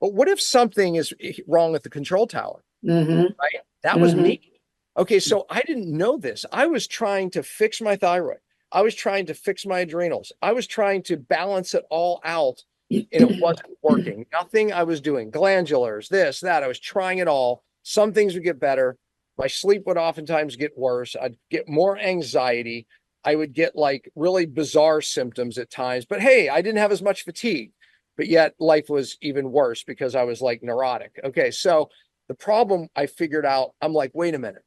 But what if something is wrong with the control tower? Right? That was me. Okay, so I didn't know this. I was trying to fix my thyroid. I was trying to fix my adrenals. I was trying to balance it all out and it wasn't working. Nothing I was doing. Glandulars, this, that. I was trying it all. Some things would get better. My sleep would oftentimes get worse. I'd get more anxiety. I would get like really bizarre symptoms at times, but hey, I didn't have as much fatigue, but yet life was even worse because I was like neurotic. Okay. So the problem I figured out, I'm like, wait a minute,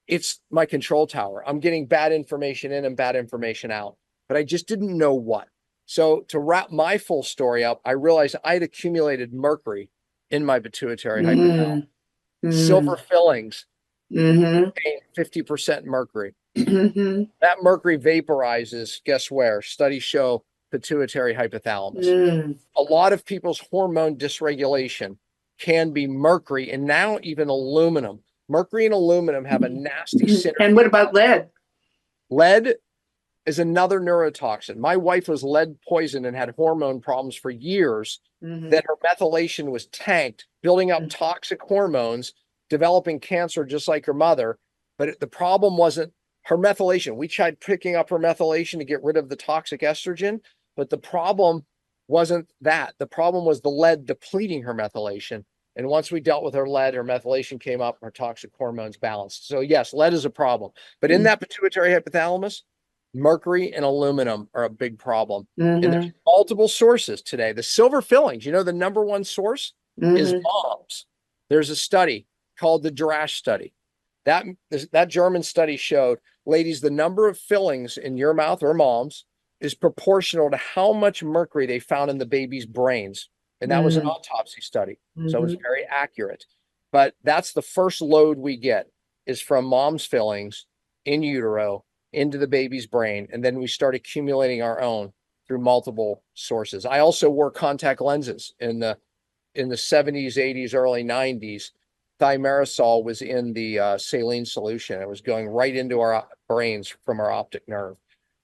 it's my control tower. I'm getting bad information in and bad information out, but I just didn't know what. So to wrap my full story up, I realized I'd accumulated mercury in my pituitary hypothalamus, silver fillings, 50% mercury. That mercury vaporizes, guess where? Studies show pituitary hypothalamus. A lot of people's hormone dysregulation can be mercury and now even aluminum. Mercury and aluminum have a nasty synergy. And what about lead? Lead is another neurotoxin. My wife was lead poisoned and had hormone problems for years. Then her methylation was tanked, building up toxic hormones, developing cancer just like her mother. But the problem wasn't Her methylation, we tried picking up her methylation to get rid of the toxic estrogen, but the problem wasn't that. The problem was the lead depleting her methylation. And once we dealt with her lead, her methylation came up, her toxic hormones balanced. So yes, lead is a problem. But in that pituitary hypothalamus, mercury and aluminum are a big problem. And there's multiple sources today. The silver fillings, the number one source is moms. There's a study called the Drash study. That German study showed, ladies, the number of fillings in your mouth or mom's is proportional to how much mercury they found in the baby's brains. And that was an autopsy study. So it was very accurate. But that's the first load we get is from mom's fillings in utero into the baby's brain. And then we start accumulating our own through multiple sources. I also wore contact lenses in the 70s, 80s, early 90s. Thimerosal was in the saline solution. It was going right into our brains from our optic nerve.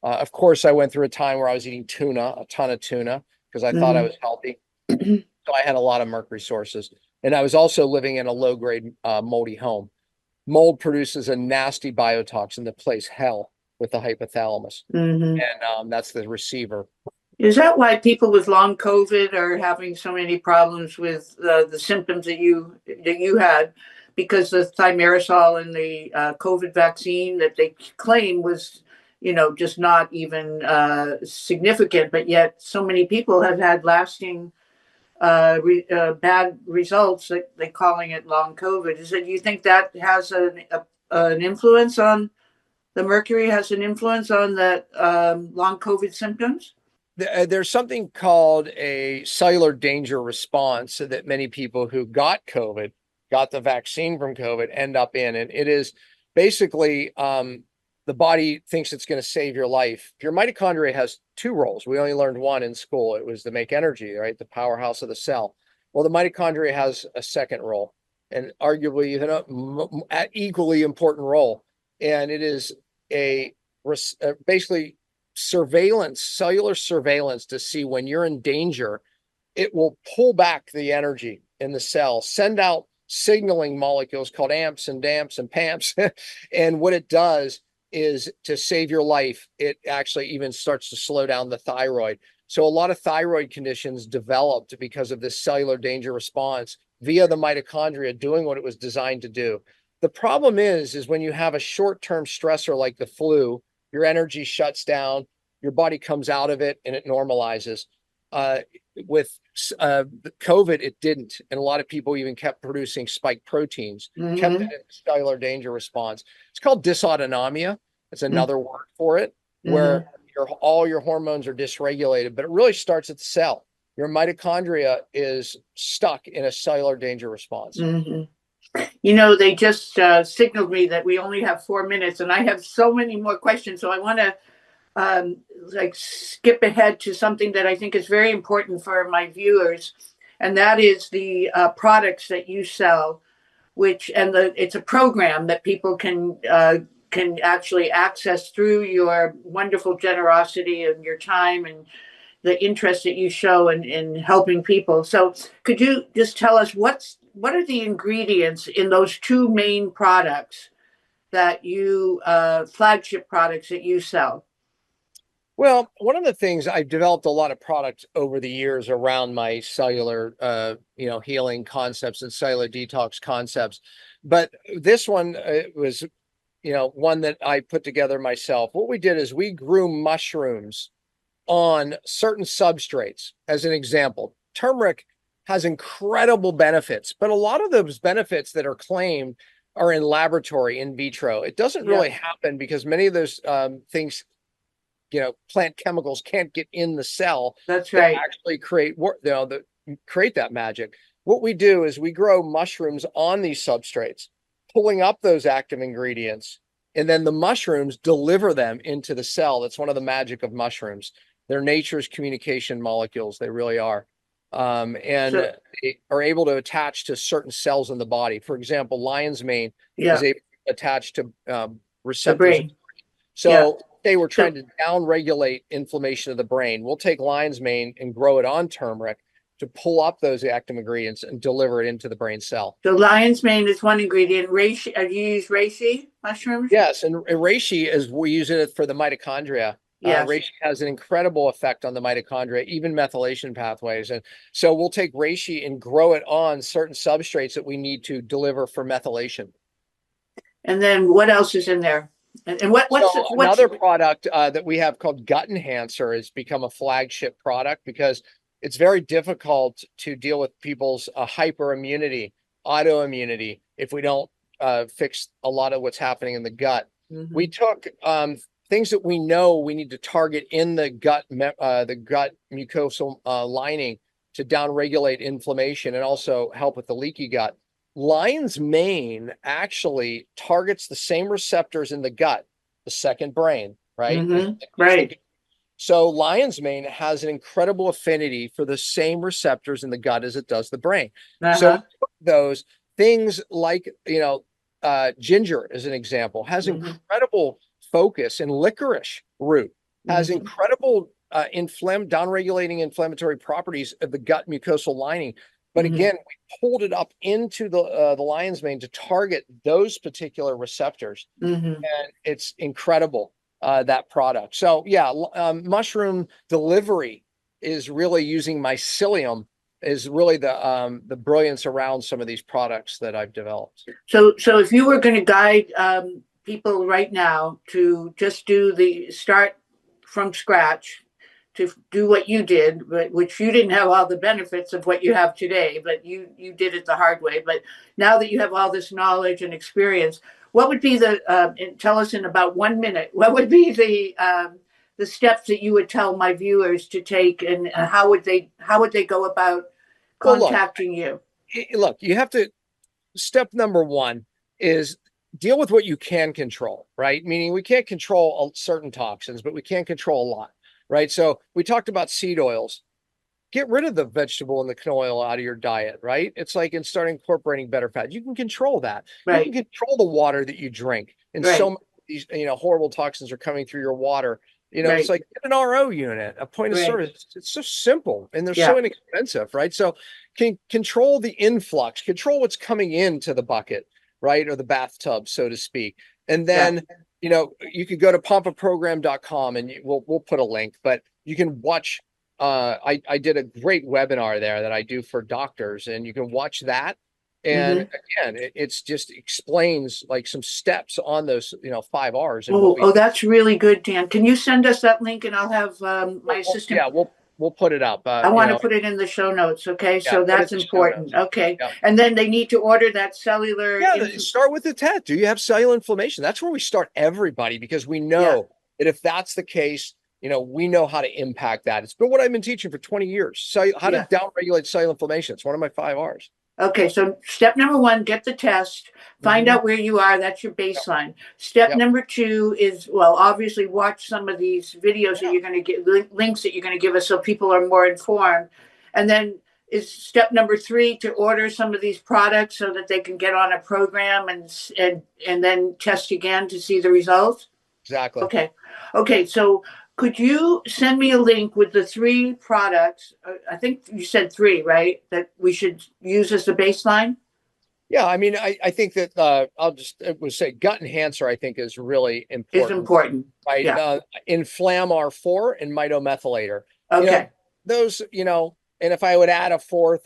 Of course, I went through a time where I was eating a ton of tuna, because I thought I was healthy. So I had a lot of mercury sources. And I was also living in a low-grade moldy home. Mold produces a nasty biotoxin that plays hell with the hypothalamus. And that's the receiver. Is that why people with long COVID are having so many problems with the symptoms that you had? Because the thimerosal and the COVID vaccine that they claim was, just not even significant, but yet so many people have had lasting bad results. That they're calling it long COVID. Do you think that has an influence on the mercury? Has an influence on that long COVID symptoms? There's something called a cellular danger response that many people who got COVID, got the vaccine from COVID, end up in. And it is basically the body thinks it's going to save your life. Your mitochondria has two roles. We only learned one in school. It was to make energy, right? The powerhouse of the cell. Well, the mitochondria has a second role, and arguably even an equally important role. And it is basically cellular surveillance to see when you're in danger. It will pull back the energy in the cell, send out signaling molecules called amps and damps and pamps. And what it does is to save your life. It actually even starts to slow down the thyroid. So a lot of thyroid conditions developed because of this cellular danger response via the mitochondria doing what it was designed to do. The problem is when you have a short-term stressor like the flu, your energy shuts down, your body comes out of it, and it normalizes. With COVID, it didn't. And a lot of people even kept producing spike proteins, kept it in cellular danger response. It's called dysautonomia. It's another word for it, where all your hormones are dysregulated, but it really starts at the cell. Your mitochondria is stuck in a cellular danger response. They just signaled me that we only have 4 minutes, and I have so many more questions. So I want to skip ahead to something that I think is very important for my viewers, and that is the products that you sell, it's a program that people can actually access through your wonderful generosity and your time and the interest that you show in helping people. So could you just tell us what are the ingredients in those two main products that you flagship products that you sell? Well, one of the things, I've developed a lot of products over the years around my cellular, healing concepts and cellular detox concepts. But this one was, one that I put together myself. What we did is we grew mushrooms on certain substrates. As an example, turmeric has incredible benefits, but a lot of those benefits that are claimed are in laboratory, in vitro. It doesn't really happen because many of those things, plant chemicals can't get in the cell. That's right. Actually create that magic. What we do is we grow mushrooms on these substrates, pulling up those active ingredients, and then the mushrooms deliver them into the cell. That's one of the magic of mushrooms. They're nature's communication molecules. They really are. They are able to attach to certain cells in the body. For example, lion's mane is able to attach to receptors. The brain. So they were trying to down-regulate inflammation of the brain. We'll take lion's mane and grow it on turmeric, to pull up those active ingredients and deliver it into the brain cell. So lion's mane is one ingredient. Reishi, you use reishi mushrooms? Yes, and reishi is we use it for the mitochondria. Yes. Reishi has an incredible effect on the mitochondria, even methylation pathways. And so we'll take reishi and grow it on certain substrates that we need to deliver for methylation. And then what else is in there? And what's another product that we have called Gut Enhancer has become a flagship product because it's very difficult to deal with people's hyperimmunity, autoimmunity, if we don't fix a lot of what's happening in the gut. Mm-hmm. We took things that we know we need to target in the gut mucosal lining to downregulate inflammation and also help with the leaky gut. Lion's mane actually targets the same receptors in the gut, the second brain, right? Mm-hmm. Right. So lion's mane has an incredible affinity for the same receptors in the gut as it does the brain. Uh-huh. So those things like, ginger, as an example, has incredible focus, and licorice root has incredible downregulating inflammatory properties of the gut mucosal lining. But again, we pulled it up into the lion's mane to target those particular receptors, and it's incredible, that product. So yeah, mushroom delivery is really using mycelium is really the brilliance around some of these products that I've developed. So if you were going to guide people right now to just start from scratch, to do what you did, but which you didn't have all the benefits of what you have today, but you did it the hard way. But now that you have all this knowledge and experience, what would be tell us in about 1 minute, what would be the steps that you would tell my viewers to take, and how would they go about contacting you? Look, you have to, step number one is deal with what you can control, right? Meaning we can't control certain toxins, but we can control a lot. Right. So we talked about seed oils. Get rid of the vegetable and the canola oil out of your diet. Right. It's like start incorporating better fat. You can control that. Right. You can control the water that you drink. And so many of these, horrible toxins are coming through your water. It's like get an RO unit, a point of service. It's so simple and they're so inexpensive. Right. So can control the influx, control what's coming into the bucket, right, or the bathtub, so to speak. And then you could go to pompaprogram.com and we'll put a link, but you can watch, I did a great webinar there that I do for doctors, and you can watch that. And again, it's just explains like some steps on those, 5 R's. And that's really good, Dan. Can you send us that link, and I'll have my assistant. Yeah, we'll put it up. I want to put it in the show notes. Okay. So that's important. Okay. Yeah. And then they need to order that cellular. Yeah. Start with the test. Do you have cellular inflammation? That's where we start everybody, because we know that if that's the case, we know how to impact that. It's been what I've been teaching for 20 years. So how to downregulate cellular inflammation. It's one of my 5 R's. Okay, so step number 1, get the test, find out where you are. That's your baseline. Step number 2 is, obviously watch some of these videos that you're going to get, links that you're going to give us, so people are more informed. And then is step number 3 to order some of these products so that they can get on a program and then test again to see the results? Exactly. Okay, so could you send me a link with the 3 products? I think you said 3, right? That we should use as the baseline? Yeah, I mean, I think that I would say Gut Enhancer, I think, is really important. Is important. Right? Yeah. Inflam-R4 and mitomethylator. Okay. Those, and if I would add a 4th,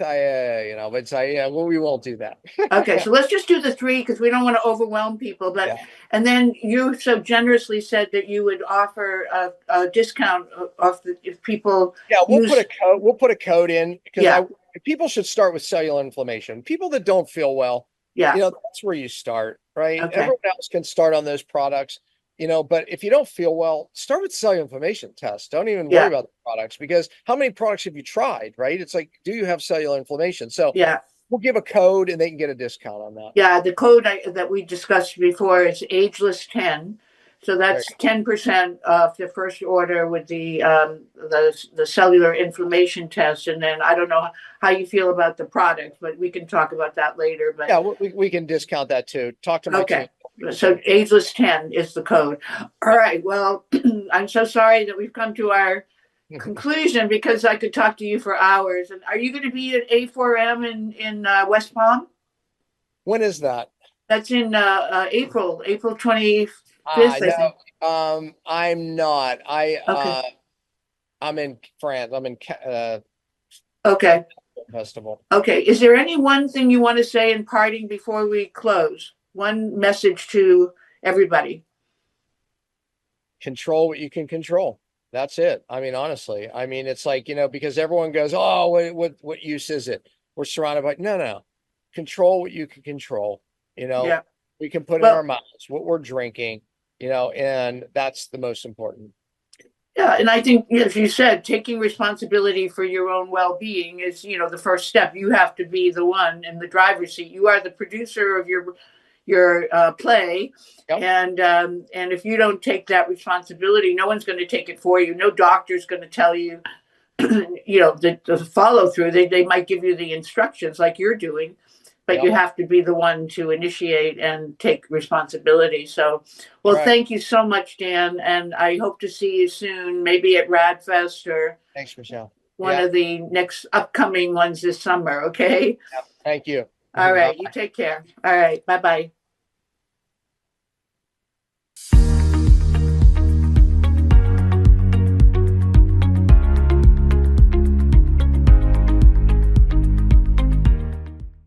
we won't do that. Okay, so let's just do the 3 because we don't want to overwhelm people. But and then you so generously said that you would offer a discount off if people. Yeah, we'll put a code in, because people should start with cellular inflammation. People that don't feel well, that's where you start, right? Okay. Everyone else can start on those products. But if you don't feel well, start with cellular inflammation test. Don't even worry about the products, because how many products have you tried, right? It's like, do you have cellular inflammation? So we'll give a code and they can get a discount on that. Yeah, the code that we discussed before is Ageless 10. So that's 10% off the first order with the cellular inflammation test. And then I don't know how you feel about the product, but we can talk about that later. But yeah, we can discount that too. Talk to my team. So Ageless 10 is the code. All right. Well, I'm so sorry that we've come to our conclusion, because I could talk to you for hours. And are you going to be at A4M in West Palm? When is that? That's in April 25th, I No, think. I'm not. Okay. I'm in France. I'm in Okay. festival. Okay. Is there any one thing you want to say in parting before we close? One message to everybody. Control what you can control. That's it. I mean, honestly, I mean, it's like, because everyone goes, oh, what use is it? We're surrounded by, no, control what you can control. Yeah. We can put in Well, our mouths what we're drinking, and that's the most important. yeah, and I think, as you said, taking responsibility for your own well-being is, the first step. You have to be the one in the driver's seat. You are the producer of your play, Yep. And if you don't take that responsibility, no one's going to take it for you. No doctor's going to tell you, the follow through. They might give you the instructions like you're doing, but Yep. you have to be the one to initiate and take responsibility. So, well, Right. Thank you so much, Dan. And I hope to see you soon, maybe at RadFest or Thanks, Michele. one of the next upcoming ones this summer. Okay. Yep. Thank you. All right. Bye-bye. You take care. All right. Bye-bye.